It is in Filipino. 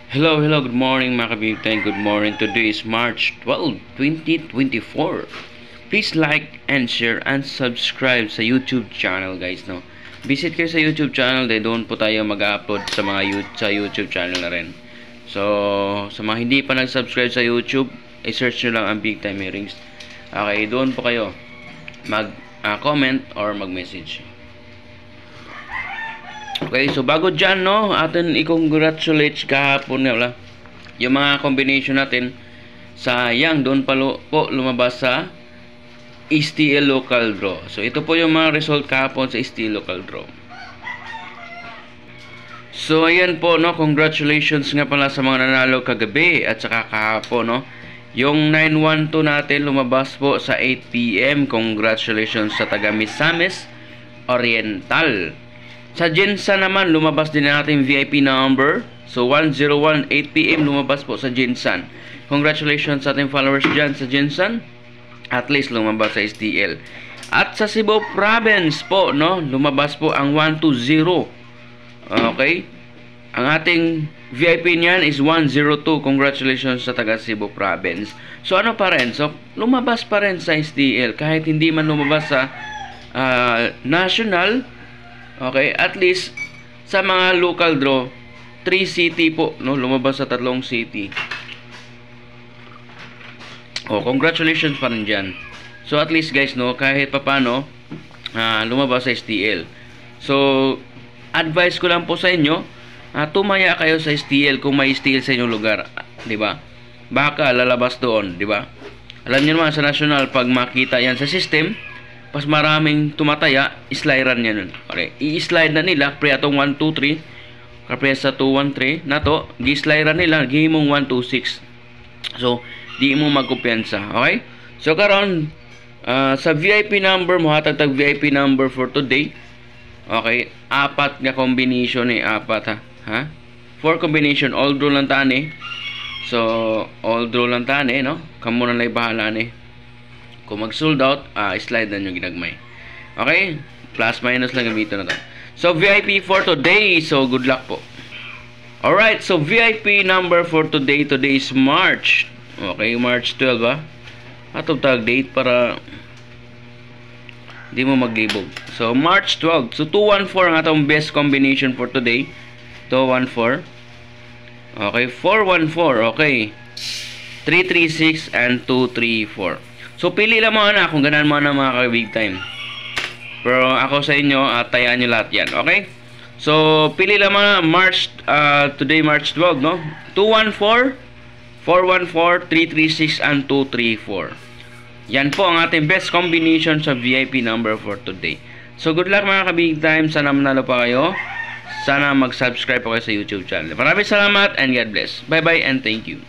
Hello, good morning mga kabibigtan. Good morning. Today is March 12, 2024. Please like and share and subscribe sa YouTube channel, guys, no. Visit kayo sa YouTube channel, dahil doon po tayo mag-upload sa mga sa YouTube channel na rin. So, sa mga hindi pa nag-subscribe sa YouTube, i-search nyo lang ang Big Time Hearings. Okay, doon po kayo mag-comment or mag-message. Okay, so bago dyan, no, atin i-congratulate kahapon nga wala yung mga combination natin. Sayang, doon pa po lumabas sa STL local draw. So ito po yung mga result kahapon sa STL local draw. So ayan po, no, congratulations nga pala sa mga nanalo kagabi at saka kahapon, no. Yung 912 natin lumabas po sa 8 PM. Congratulations sa taga Misamis Oriental. Sa Jinsan naman, lumabas din natin VIP number. So, 101, 8 PM lumabas po sa Jinsan. Congratulations sa ating followers dyan sa Jinsan. At least lumabas sa STL. At sa Cebu Province po, no, lumabas po ang 120. Okay? Ang ating VIP niyan is 102. Congratulations sa taga Cebu Province. So, ano pa rin? So, lumabas pa rin sa STL. Kahit hindi man lumabas sa national. Okay, at least sa mga local draw, 3 city po, no, lumabas sa 3 city. Oh, congratulations pa rin dyan. So at least guys, no, kahit papano lumabas sa STL. So advice ko lang po sa inyo, tumaya kayo sa STL kung may STL sa inyong lugar, 'di ba? Baka lalabas doon, 'di ba? Alam niyo naman sa national, pag makita yan sa system, pas maraming tumataya, slidean niya nun. Okay, i-slide na nila pre atong 1 2 3, kapre sa 2 1 3 nato, gi-slidean nila gihimong 1 2 6. So di mo magkumpiyansa. Okay, so karon sa VIP number mo, hatag tag VIP number for today. Okay, apat nga combination ni apat ha. 4 combination, all draw lang tani. So all draw lang tani, no, kamo na lay bahala ni. Kung mag-sold out, slide na nyo ginagmay. Okay? Plus minus lang gamito na to. So, VIP for today. So, good luck po. Alright, so VIP number for today. Today is March. Okay, March 12, ha? Atong tag date para di mo maglibog. So, March 12. So, 214 ang atong best combination for today. 214. Okay, 414. Okay. 336 and 234. So, pili lang mo na kung ganan mo na mga ka-big time. Pero ako sa inyo, tayaan nyo lahat yan. Okay? So, pili lang mo na today March 12, no? 214, 414, 336, and 234. Yan po ang ating best combination sa VIP number for today. So, good luck mga ka-big time. Sana manalo pa kayo. Sana mag-subscribe pa kayo sa YouTube channel. Maraming salamat and God bless. Bye-bye and thank you.